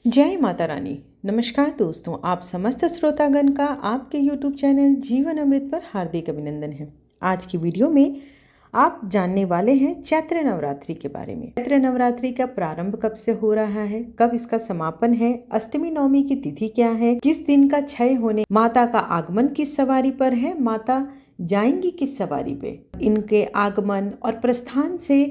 जय माता रानी। नमस्कार दोस्तों, आप समस्त श्रोतागण का आपके YouTube चैनल जीवन अमृत पर हार्दिक अभिनंदन है। आज की वीडियो में आप जानने वाले हैं चैत्र नवरात्रि के बारे में। चैत्र नवरात्रि का प्रारंभ कब से हो रहा है, कब इसका समापन है, अष्टमी नवमी की तिथि क्या है, किस दिन का क्षय होने, माता का आगमन किस सवारी पर है, माता जाएंगी किस सवारी पे, इनके आगमन और प्रस्थान से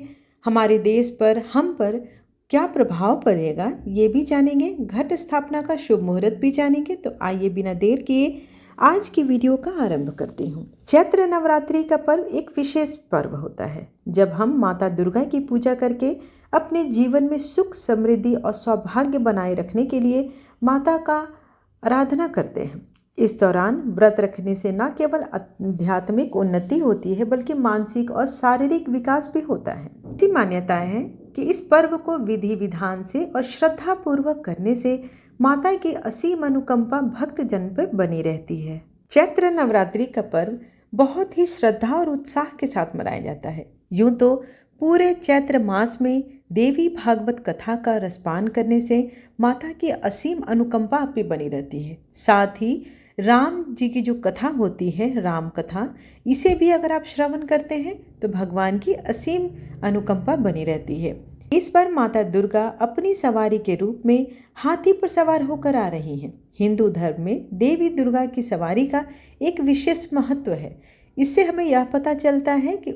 हमारे देश पर, हम पर क्या प्रभाव पड़ेगा ये भी जानेंगे। घट स्थापना का शुभ मुहूर्त भी जानेंगे। तो आइए बिना देर किए आज की वीडियो का आरंभ करती हूँ। चैत्र नवरात्रि का पर्व एक विशेष पर्व होता है जब हम माता दुर्गा की पूजा करके अपने जीवन में सुख, समृद्धि और सौभाग्य बनाए रखने के लिए माता का आराधना करते हैं। इस दौरान व्रत रखने से न केवल आध्यात्मिक उन्नति होती है बल्कि मानसिक और शारीरिक विकास भी होता है। ऐसी मान्यता है कि इस पर्व को विधि विधान से और श्रद्धा पूर्वक करने से माता की असीम अनुकंपा भक्त जन पर बनी रहती है। चैत्र नवरात्रि का पर्व बहुत ही श्रद्धा और उत्साह के साथ मनाया जाता है। यूं तो पूरे चैत्र मास में देवी भागवत कथा का रसपान करने से माता की असीम अनुकंपा आप पे बनी रहती है। साथ ही राम जी की जो कथा होती है, राम कथा, इसे भी अगर आप श्रवण करते हैं तो भगवान की असीम अनुकंपा बनी रहती है। इस बार माता दुर्गा अपनी सवारी के रूप में हाथी पर सवार होकर आ रही हैं। हिंदू धर्म में देवी दुर्गा की सवारी का एक विशेष महत्व है। इससे हमें यह पता चलता है कि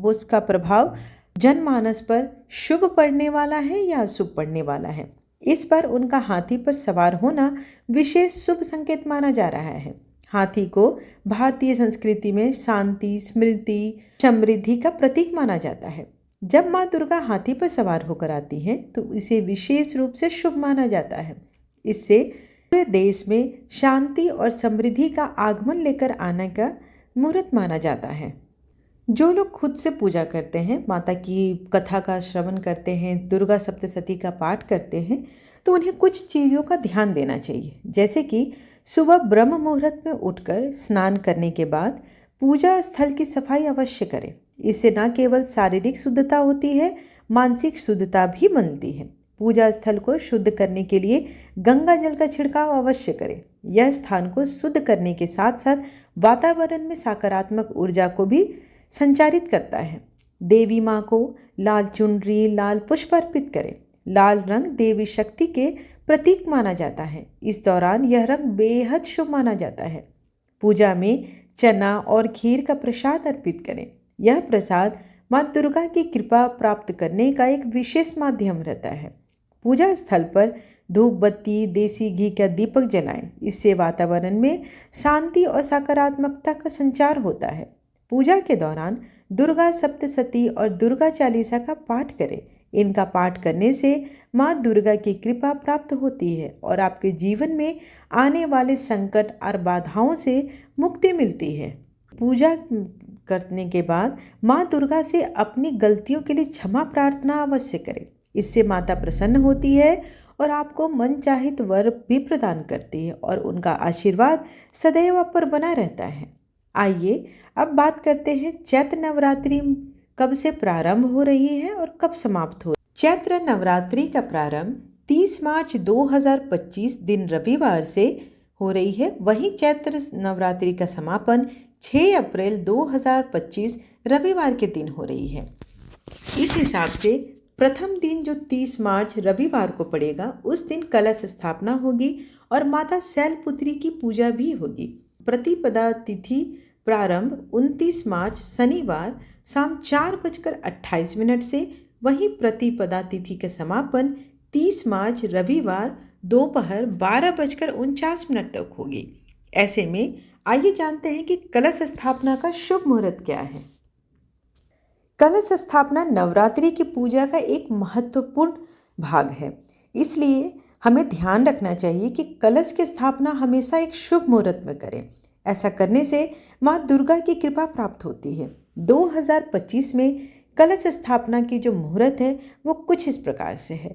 उसका प्रभाव जनमानस पर शुभ पड़ने वाला है या अशुभ पड़ने वाला है। इस बार उनका हाथी पर सवार होना विशेष शुभ संकेत माना जा रहा है। हाथी को भारतीय संस्कृति में शांति, स्मृति, समृद्धि का प्रतीक माना जाता है। जब माँ दुर्गा हाथी पर सवार होकर आती हैं तो इसे विशेष रूप से शुभ माना जाता है। इससे पूरे देश में शांति और समृद्धि का आगमन लेकर आने का मुहूर्त माना जाता है। जो लोग खुद से पूजा करते हैं, माता की कथा का श्रवण करते हैं, दुर्गा सप्तशती का पाठ करते हैं, तो उन्हें कुछ चीज़ों का ध्यान देना चाहिए। जैसे कि सुबह ब्रह्म मुहूर्त में उठकर स्नान करने के बाद पूजा स्थल की सफाई अवश्य करें। इससे न केवल शारीरिक शुद्धता होती है, मानसिक शुद्धता भी मिलती है। पूजा स्थल को शुद्ध करने के लिए गंगा जल का छिड़काव अवश्य करें। यह स्थान को शुद्ध करने के साथ साथ वातावरण में सकारात्मक ऊर्जा को भी संचारित करता है। देवी माँ को लाल चुनरी, लाल पुष्प अर्पित करें। लाल रंग देवी शक्ति के प्रतीक माना जाता है। इस दौरान यह रंग बेहद शुभ माना जाता है। पूजा में चना और खीर का प्रसाद अर्पित करें। यह प्रसाद माँ दुर्गा की कृपा प्राप्त करने का एक विशेष माध्यम रहता है। पूजा स्थल पर धूप बत्ती, देसी घी का दीपक जलाएं। इससे वातावरण में शांति और सकारात्मकता का संचार होता है। पूजा के दौरान दुर्गा सप्तशती और दुर्गा चालीसा का पाठ करें। इनका पाठ करने से माँ दुर्गा की कृपा प्राप्त होती है और आपके जीवन में आने वाले संकट और बाधाओं से मुक्ति मिलती है। पूजा करने के बाद माँ दुर्गा से अपनी गलतियों के लिए क्षमा प्रार्थना अवश्य करें। इससे माता प्रसन्न होती है और आपको मनचाहित वर भी प्रदान करती है और उनका आशीर्वाद सदैव आप पर बना रहता है। आइए अब बात करते हैं चैत्र नवरात्रि कब से प्रारंभ हो रही है और कब समाप्त हो। चैत्र नवरात्रि का प्रारंभ 30 मार्च 2025 दिन रविवार से हो रही है। वहीं चैत्र नवरात्रि का समापन 6 अप्रैल 2025 रविवार के दिन हो रही है। इस हिसाब से प्रथम दिन जो 30 मार्च रविवार को पड़ेगा, उस दिन कलश स्थापना होगी और माता शैलपुत्री की पूजा भी होगी। प्रतिपदा तिथि प्रारंभ 29 मार्च शनिवार शाम 4:28 से, वहीं प्रतिपदा तिथि का समापन 30 मार्च रविवार दोपहर 12:49 तक होगी। ऐसे में आइए जानते हैं कि कलश स्थापना का शुभ मुहूर्त क्या है। कलश स्थापना नवरात्रि की पूजा का एक महत्वपूर्ण भाग है। इसलिए हमें ध्यान रखना चाहिए कि कलश की स्थापना हमेशा एक शुभ मुहूर्त में करें। ऐसा करने से माँ दुर्गा की कृपा प्राप्त होती है। 2025 में कलश स्थापना की जो मुहूर्त है वो कुछ इस प्रकार से है।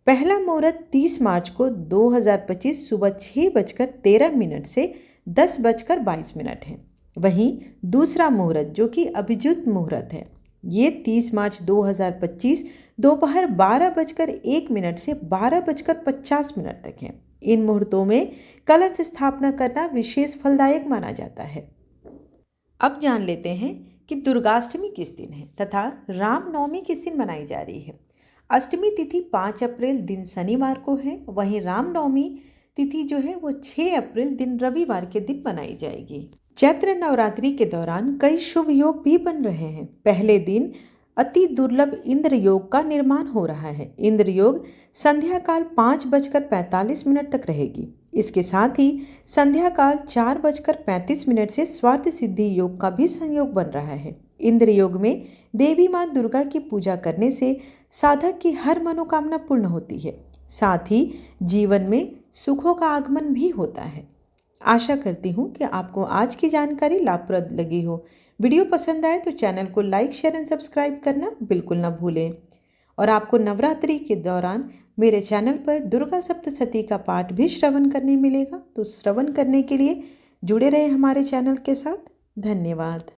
पहला मुहूर्त 30 मार्च को 2025 सुबह 6:13 से 10:22 है। वहीं दूसरा मुहूर्त जो कि अभिजित मुहूर्त है, ये 30 मार्च 2025 दोपहर 12:01 से 12:50 तक है। इन मुहूर्तों में कलश स्थापना करना विशेष फलदायक माना जाता है। अब जान लेते हैं कि दुर्गाष्टमी किस दिन है तथा रामनवमी किस दिन मनाई जा रही है। अष्टमी तिथि 5 अप्रैल दिन शनिवार को है। वहीं रामनवमी तिथि जो है वो 6 अप्रैल दिन रविवार के दिन मनाई जाएगी। चैत्र नवरात्रि के दौरान कई शुभ योग भी बन रहे हैं। पहले दिन अति दुर्लभ इंद्र योग का निर्माण हो रहा है। इंद्र योग संध्या काल 5:45 तक रहेगी। इसके साथ ही संध्या काल 4:35 से स्वार्थ सिद्धि योग का भी संयोग बन रहा है। इंद्र योग में देवी मां दुर्गा की पूजा करने से साधक की हर मनोकामना पूर्ण होती है। साथ ही जीवन में सुखों का आगमन भी होता है। आशा करती हूँ कि आपको आज की जानकारी लाभप्रद लगी हो। वीडियो पसंद आए तो चैनल को लाइक, शेयर एंड सब्सक्राइब करना बिल्कुल ना भूलें। और आपको नवरात्रि के दौरान मेरे चैनल पर दुर्गा सप्तशती का पाठ भी श्रवण करने मिलेगा। तो श्रवण करने के लिए जुड़े रहे हमारे चैनल के साथ। धन्यवाद।